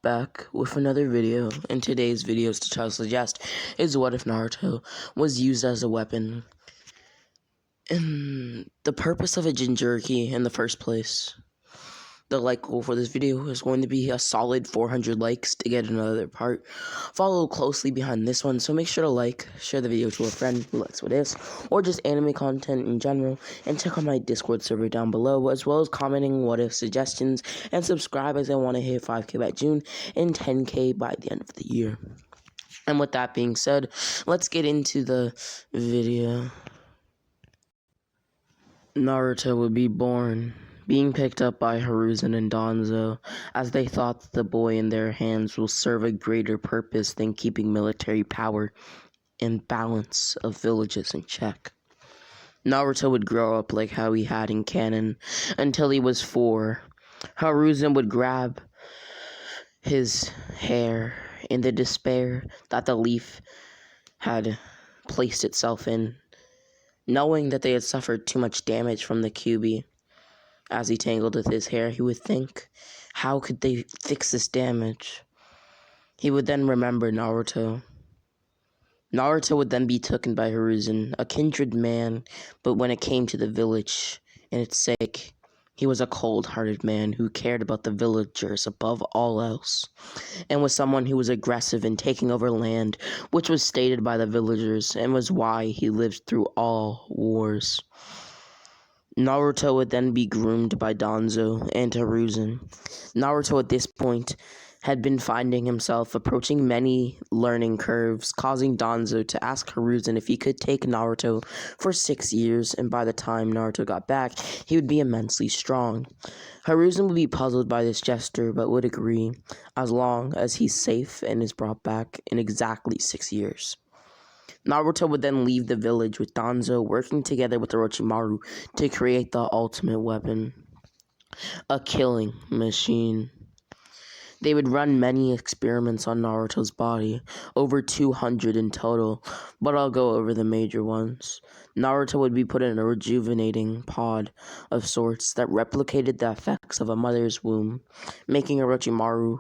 back with another video, and today's video's to suggest is what if Naruto was used as a weapon in the purpose of a Jinchuriki in the first place. The like goal for this video is going to be a solid 400 likes to get another part. Follow closely behind this one, so make sure to like, share the video to a friend who likes what is, or just anime content in general, and check out my Discord server down below, as well as commenting what if suggestions, and subscribe as I want to hit 5k by June and 10k by the end of the year. And with that being said, let's get into the video. Naruto would be born, being picked up by Hiruzen and Danzo, as they thought that the boy in their hands will serve a greater purpose than keeping military power and balance of villages in check. Naruto would grow up like how he had in canon, until he was 4. Hiruzen would grab his hair in the despair that the leaf had placed itself in, knowing that they had suffered too much damage from the Kyuubi. As he tangled with his hair, he would think, how could they fix this damage? He would then remember Naruto. Naruto would then be taken by Hiruzen, a kindred man, but when it came to the village and its sake, he was a cold-hearted man who cared about the villagers above all else, and was someone who was aggressive in taking over land, which was stated by the villagers, and was why he lived through all wars. Naruto would then be groomed by Danzo and Hiruzen. Naruto at this point had been finding himself approaching many learning curves, causing Danzo to ask Hiruzen if he could take Naruto for 6 years, and by the time Naruto got back, he would be immensely strong. Hiruzen would be puzzled by this gesture, but would agree, as long as he's safe and is brought back in exactly 6 years. Naruto would then leave the village with Danzo, working together with Orochimaru to create the ultimate weapon, a killing machine. They would run many experiments on Naruto's body, over 200 in total, but I'll go over the major ones. Naruto would be put in a rejuvenating pod of sorts that replicated the effects of a mother's womb, making Orochimaru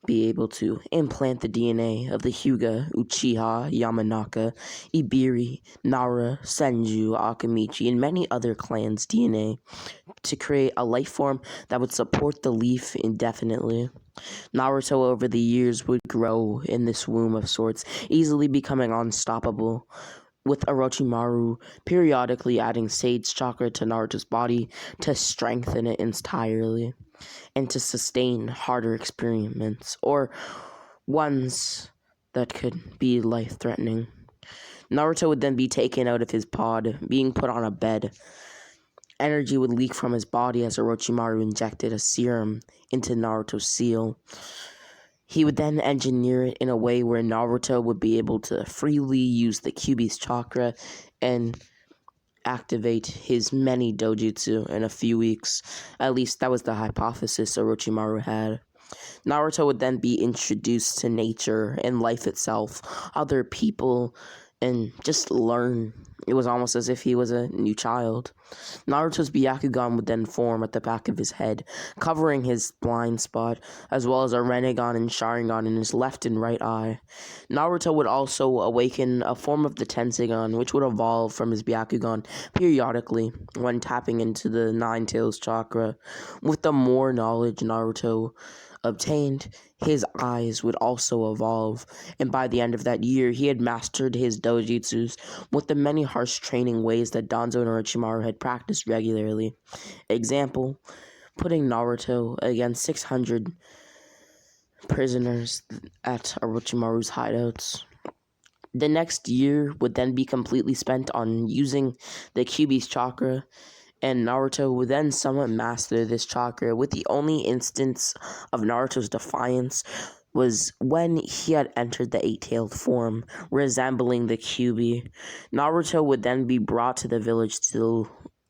be able to implant the DNA of the Hyuga, Uchiha, Yamanaka, Ibiri, Nara, Senju, Akamichi, and many other clans' DNA to create a life form that would support the leaf indefinitely. Naruto over the years would grow in this womb of sorts, easily becoming unstoppable, with Orochimaru periodically adding Sage Chakra to Naruto's body to strengthen it entirely, and to sustain harder experiments, or ones that could be life-threatening. Naruto would then be taken out of his pod, being put on a bed. Energy would leak from his body as Orochimaru injected a serum into Naruto's seal. He would then engineer it in a way where Naruto would be able to freely use the Kyuubi's chakra and activate his many dojutsu in a few weeks. At least that was the hypothesis Orochimaru had. Naruto would then be introduced to nature and life itself, other people, and just learn. It was almost as if he was a new child. Naruto's Byakugan would then form at the back of his head, covering his blind spot, as well as a Rinnegan and Sharingan in his left and right eye. Naruto would also awaken a form of the Tensegan, which would evolve from his Byakugan periodically when tapping into the Nine Tails chakra. With the more knowledge Naruto obtained, his eyes would also evolve, and by the end of that year, he had mastered his dojutsus with the many harsh training ways that Danzo and Orochimaru had practiced regularly. Example, putting Naruto against 600 prisoners at Orochimaru's hideouts. The next year would then be completely spent on using the Kyuubi's chakra, and Naruto would then somewhat master this chakra, with the only instance of Naruto's defiance was when he had entered the eight-tailed form, resembling the Kyuubi. Naruto would then be brought to the village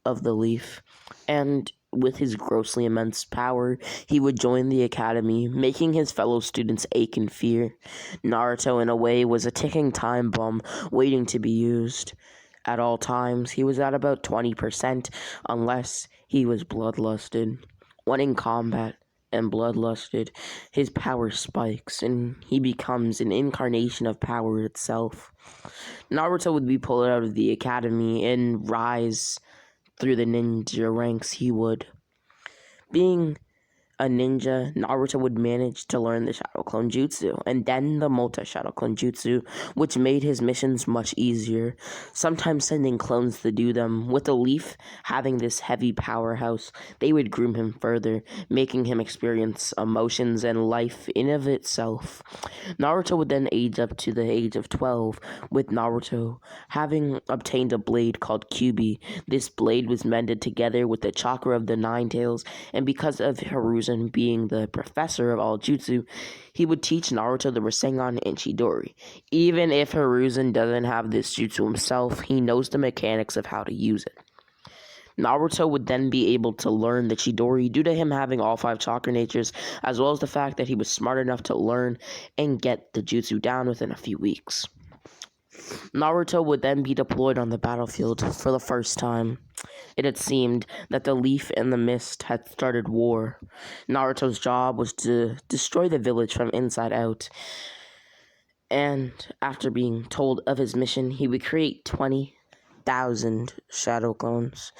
of the leaf, and with his grossly immense power, he would join the academy, making his fellow students ache in fear. Naruto, in a way, was a ticking time bomb waiting to be used. At all times, he was at about 20%, unless he was bloodlusted. When in combat, and bloodlusted, his power spikes, and he becomes an incarnation of power itself. Naruto would be pulled out of the academy and rise through the ninja ranks. He would. Being a ninja, Naruto would manage to learn the Shadow Clone Jutsu, and then the Multi-Shadow Clone Jutsu, which made his missions much easier, sometimes sending clones to do them. With the Leaf having this heavy powerhouse, they would groom him further, making him experience emotions and life in of itself. Naruto would then age up to the age of 12, with Naruto having obtained a blade called Kyubi. This blade was mended together with the chakra of the Nine Tails, and because of Hiruzen being the professor of all jutsu, he would teach Naruto the Rasengan and Chidori. Even if Hiruzen doesn't have this jutsu himself, he knows the mechanics of how to use it. Naruto would then be able to learn the Chidori due to him having all 5 chakra natures, as well as the fact that he was smart enough to learn and get the jutsu down within a few weeks. Naruto would then be deployed on the battlefield for the first time. It had seemed that the Leaf and the Mist had started war. Naruto's job was to destroy the village from inside out. And after being told of his mission, he would create 20,000 shadow clones,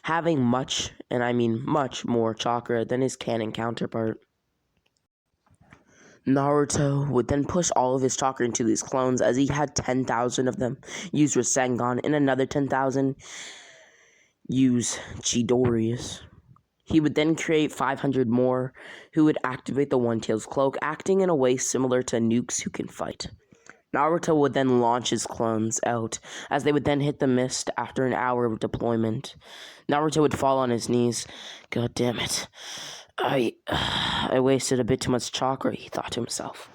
having much, and I mean much more chakra than his canon counterpart. Naruto would then push all of his chakra into these clones, as he had 10,000 of them use Rasengan and another 10,000 use Chidori's. He would then create 500 more who would activate the One Tail's cloak, acting in a way similar to nukes who can fight. Naruto would then launch his clones out, as they would then hit the mist after an hour of deployment. Naruto would fall on his knees. God damn it. I wasted a bit too much chakra, he thought to himself.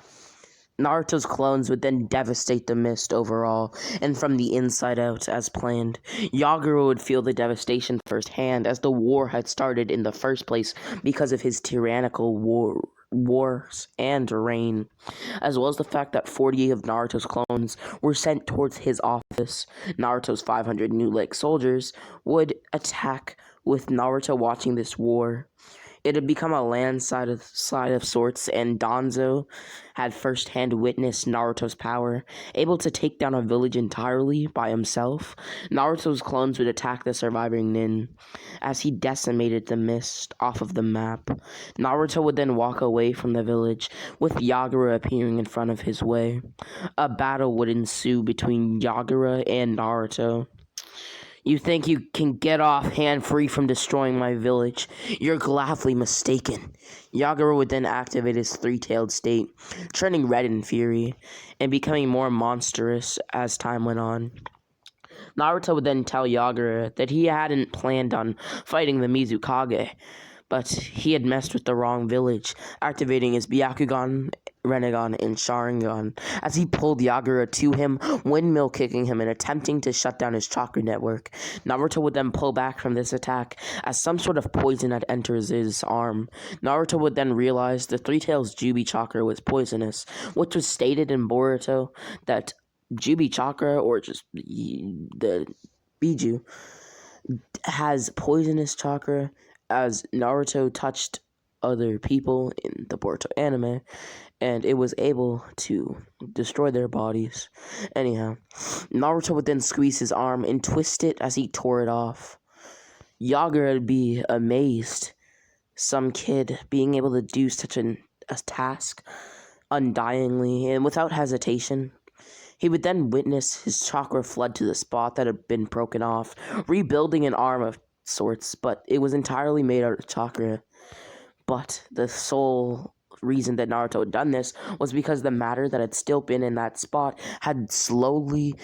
Naruto's clones would then devastate the mist overall, and from the inside out, as planned. Yagura would feel the devastation firsthand, as the war had started in the first place because of his tyrannical wars and reign, as well as the fact that 40 of Naruto's clones were sent towards his office. Naruto's 500 new leg soldiers would attack, with Naruto watching this war. It had become a landslide of sorts, and Danzo had first-hand witnessed Naruto's power, able to take down a village entirely by himself. Naruto's clones would attack the surviving Nin, as he decimated the mist off of the map. Naruto would then walk away from the village, with Yagura appearing in front of his way. A battle would ensue between Yagura and Naruto. You think you can get off hand-free from destroying my village? You're gladly mistaken. Yagura would then activate his three-tailed state, turning red in fury, and becoming more monstrous as time went on. Naruto would then tell Yagura that he hadn't planned on fighting the Mizukage, but he had messed with the wrong village, activating his Byakugan, Rinnegan, and Sharingan, as he pulled Yagura to him, windmill kicking him and attempting to shut down his chakra network. Naruto would then pull back from this attack, as some sort of poison had entered his arm. Naruto would then realize the Three Tails Jubi chakra was poisonous, which was stated in Boruto that Jubi chakra, or just the Biju, has poisonous chakra, as Naruto touched other people in the Boruto anime, and it was able to destroy their bodies. Anyhow, Naruto would then squeeze his arm and twist it as he tore it off. Yagura would be amazed. Some kid being able to do such a task undyingly and without hesitation. He would then witness his chakra flood to the spot that had been broken off, rebuilding an arm of sorts, but it was entirely made out of chakra. But the sole reason that Naruto had done this was because the matter that had still been in that spot had slowly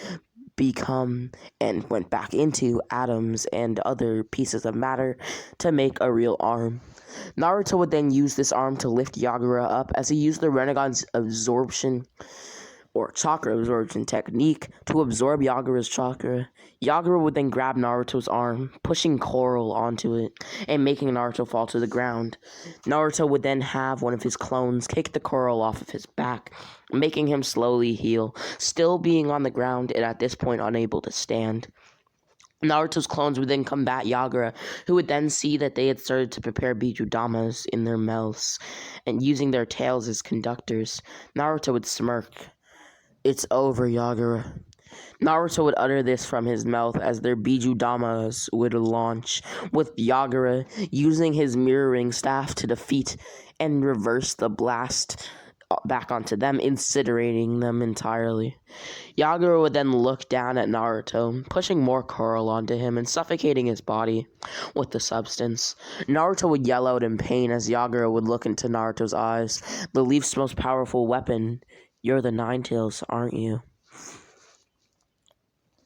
become and went back into atoms and other pieces of matter to make a real arm. Naruto would then use this arm to lift Yagura up, as he used the Rinnegan's absorption or chakra absorption technique to absorb Yagura's chakra. Yagura would then grab Naruto's arm, pushing Coral onto it, and making Naruto fall to the ground. Naruto would then have one of his clones kick the Coral off of his back, making him slowly heal, still being on the ground and at this point unable to stand. Naruto's clones would then combat Yagura, who would then see that they had started to prepare Bijudamas in their mouths and using their tails as conductors. Naruto would smirk. "It's over, Yagura." Naruto would utter this from his mouth as their Bijudamas would launch, with Yagura using his mirroring staff to defeat and reverse the blast back onto them, incinerating them entirely. Yagura would then look down at Naruto, pushing more coral onto him and suffocating his body with the substance. Naruto would yell out in pain as Yagura would look into Naruto's eyes. "The Leaf's most powerful weapon. You're the Ninetales, aren't you?"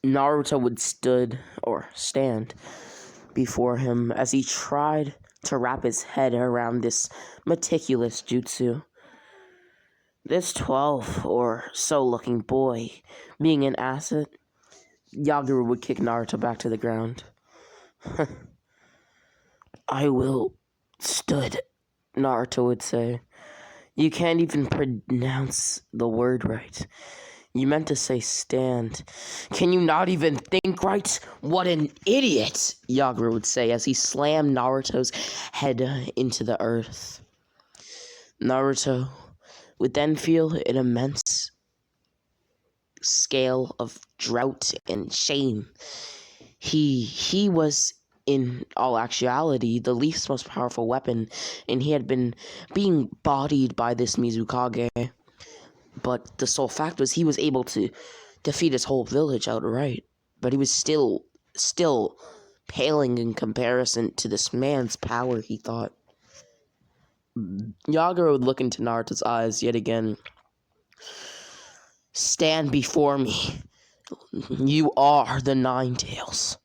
Naruto would stand before him as he tried to wrap his head around this meticulous jutsu. This 12 or so looking boy being an asset, Yagura would kick Naruto back to the ground. "I will stood," Naruto would say. "You can't even pronounce the word right. You meant to say stand. Can you not even think right? What an idiot," Yagura would say as he slammed Naruto's head into the earth. Naruto would then feel an immense scale of drought and shame. He was, in all actuality, the Leaf's most powerful weapon, and he had been being bodied by this Mizukage. But the sole fact was he was able to defeat his whole village outright. But he was still paling in comparison to this man's power, he thought. Yagura would look into Naruto's eyes yet again. "Stand before me. You are the Ninetales."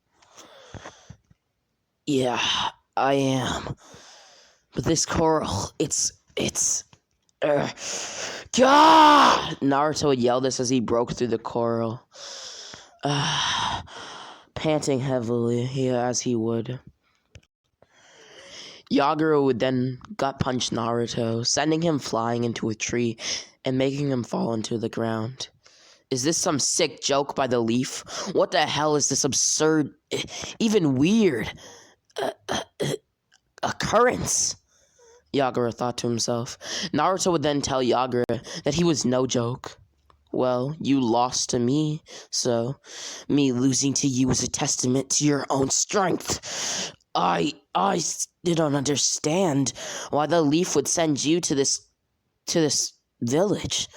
"Yeah, I am. But this coral, it's... God!" Naruto would yell this as he broke through the coral. Panting heavily, as he would. Yagura would then gut punch Naruto, sending him flying into a tree and making him fall into the ground. "Is this some sick joke by the Leaf? What the hell is this absurd, even weird occurrence?" Yagura thought to himself. Naruto would then tell Yagura that he was no joke. "Well, you lost to me, so me losing to you is a testament to your own strength. I don't understand why the Leaf would send you to this village.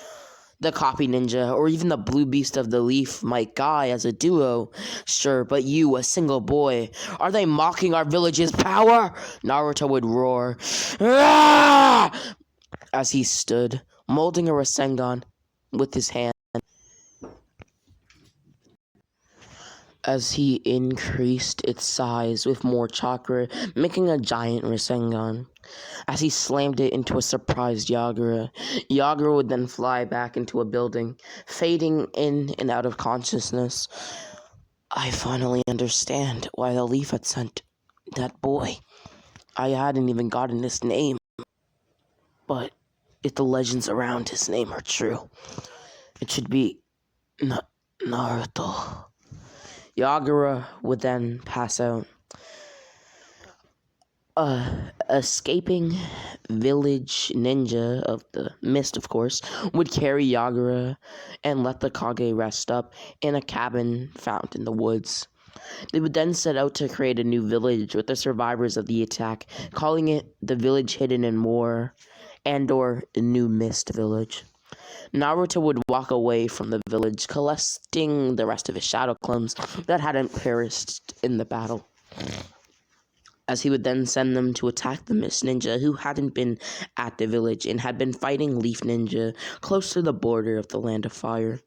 The copy ninja, or even the blue beast of the Leaf, might guy as a duo, sure, but you, a single boy, are they mocking our village's power?" Naruto would roar, "Ah!" as he stood, molding a Rasengan with his hand. As he increased its size with more chakra, making a giant Rasengan. As he slammed it into a surprised Yagura, Yagura would then fly back into a building, fading in and out of consciousness. "I finally understand why the Leaf had sent that boy. I hadn't even gotten his name. But if the legends around his name are true, it should be Naruto." Yagura would then pass out. Escaping village ninja of the mist, of course, would carry Yagura and let the Kage rest up in a cabin found in the woods. They would then set out to create a new village with the survivors of the attack, calling it the Village Hidden in Moor or New Mist Village. Naruto would walk away from the village, collecting the rest of his shadow clones that hadn't perished in the battle, as he would then send them to attack the Mist Ninja who hadn't been at the village and had been fighting Leaf Ninja close to the border of the Land of Fire.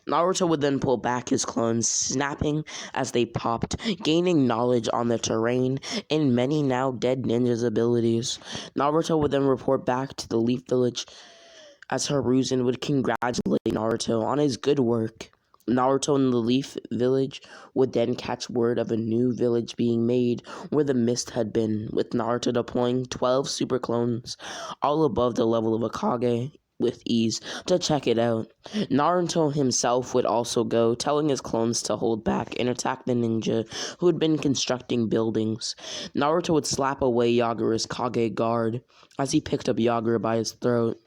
Naruto would then pull back his clones, snapping as they popped, gaining knowledge on the terrain and many now dead ninjas' abilities. Naruto would then report back to the Leaf Village as Hiruzen would congratulate Naruto on his good work. Naruto and the Leaf Village would then catch word of a new village being made where the mist had been, with Naruto deploying 12 super clones, all above the level of a Kage, with ease to check it out. Naruto himself would also go, telling his clones to hold back and attack the ninja who had been constructing buildings. Naruto would slap away Yagura's Kage guard as he picked up Yagura by his throat.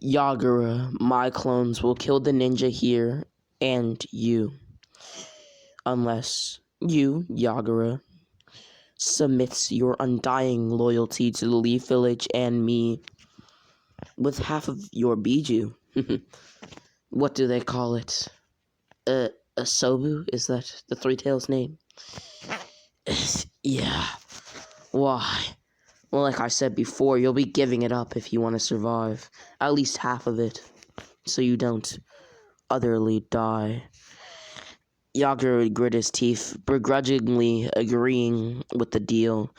Yagura, my clones will kill the ninja here and you. Unless you, Yagura, submits your undying loyalty to the Leaf Village and me with half of your Biju. What do they call it? A Sobu? Is that the Three Tails name? Yeah. Why? Well, like I said before, you'll be giving it up if you want to survive. At least half of it. So you don't utterly die. Yagura would grit his teeth, begrudgingly agreeing with the deal.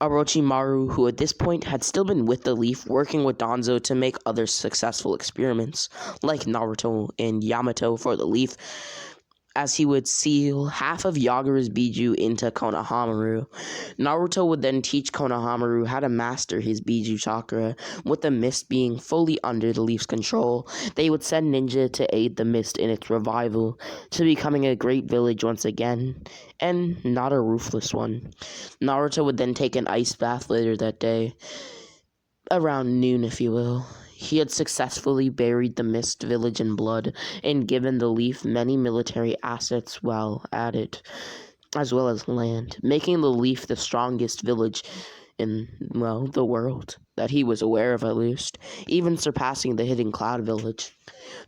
Orochimaru, who at this point had still been with the Leaf, working with Danzo to make other successful experiments, like Naruto and Yamato for the Leaf, as he would seal half of Yagura's Biju into Konohamaru. Naruto would then teach Konohamaru how to master his Biju chakra, with the mist being fully under the Leaf's control. They would send Ninja to aid the mist in its revival, to becoming a great village once again, and not a ruthless one. Naruto would then take an ice bath later that day, around noon if you will. He had successfully buried the Mist Village in blood and given the Leaf many military assets while at it, as well as land, making the Leaf the strongest village in, well, the world, that he was aware of at least, even surpassing the Hidden Cloud Village.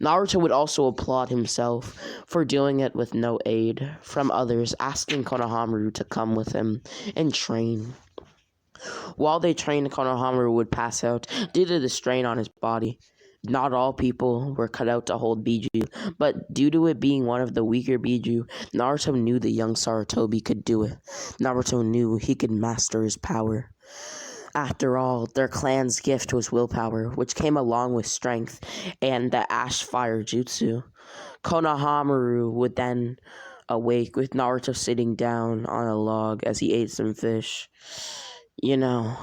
Naruto would also applaud himself for doing it with no aid from others, asking Konohamaru to come with him and train. While they trained, Konohamaru would pass out due to the strain on his body. Not all people were cut out to hold Biju, but due to it being one of the weaker Biju, Naruto knew the young Sarutobi could do it. Naruto knew he could master his power. After all, their clan's gift was willpower, which came along with strength and the Ash Fire Jutsu. Konohamaru would then awake with Naruto sitting down on a log as he ate some fish. You know,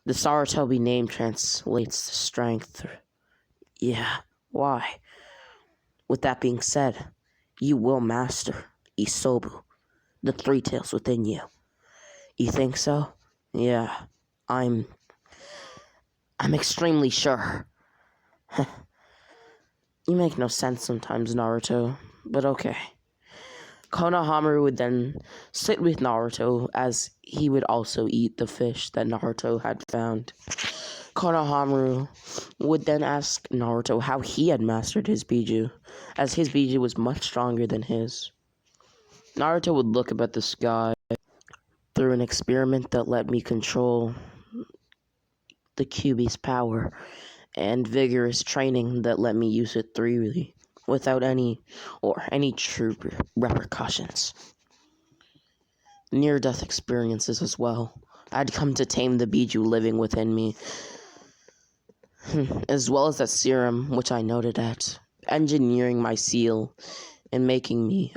the Sarutobi name translates to strength. Yeah, why? With that being said, you will master Isobu, the Three Tails within you. You think so? Yeah, I'm extremely sure. You make no sense sometimes, Naruto, but okay. Konohamaru would then sit with Naruto as he would also eat the fish that Naruto had found. Konohamaru would then ask Naruto how he had mastered his Biju, as his Biju was much stronger than his. Naruto would look up at the sky. Through an experiment that let me control the Kyuubi's power, and vigorous training that let me use it freely, without any true repercussions. Near-death experiences as well. I'd come to tame the Biju living within me, as well as that serum which I noted at, engineering my seal and making me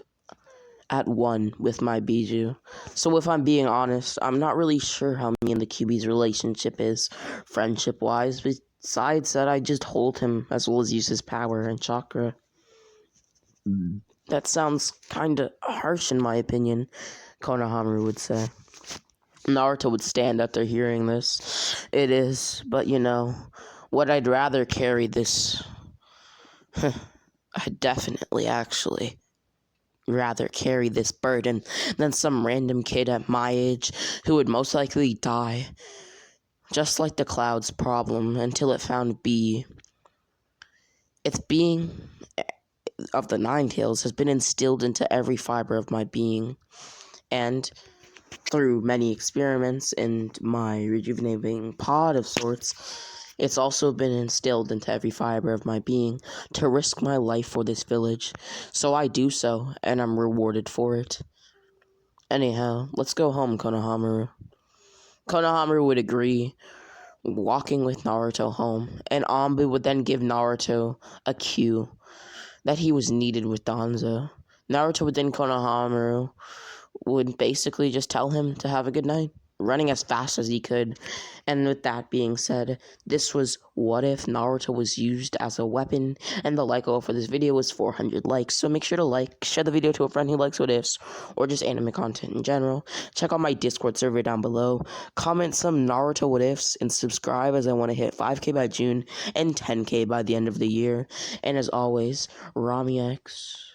at one with my Biju. So if I'm being honest, I'm not really sure how me and the Kyuubi's relationship is, friendship-wise, besides that I just hold him as well as use his power and chakra. That sounds kinda harsh in my opinion, Konohamaru would say. Naruto would stand after hearing this. It is, but you know, what I'd rather carry this... I'd definitely actually rather carry this burden than some random kid at my age who would most likely die. Just like the Cloud's problem until it found B. Its being of the Nine Tails has been instilled into every fiber of my being, and through many experiments and my rejuvenating pod of sorts, it's also been instilled into every fiber of my being to risk my life for this village. So I do so, and I'm rewarded for it. Anyhow, let's go home, Konohamaru. Konohamaru would agree, walking with Naruto home, and Anbu would then give Naruto a cue that he was needed with Danzo. Naruto would then Konohamaru would basically just tell him to have a good night. running as fast as he could. And with that being said, this was what if Naruto was used as a weapon, and the like goal for this video was 400 likes. So make sure to like, share the video to a friend who likes what ifs, or just anime content in general. Check out my Discord server down below. Comment some Naruto what ifs, and subscribe, as I want to hit 5k by June and 10k by the end of the year. And as always, Rami X.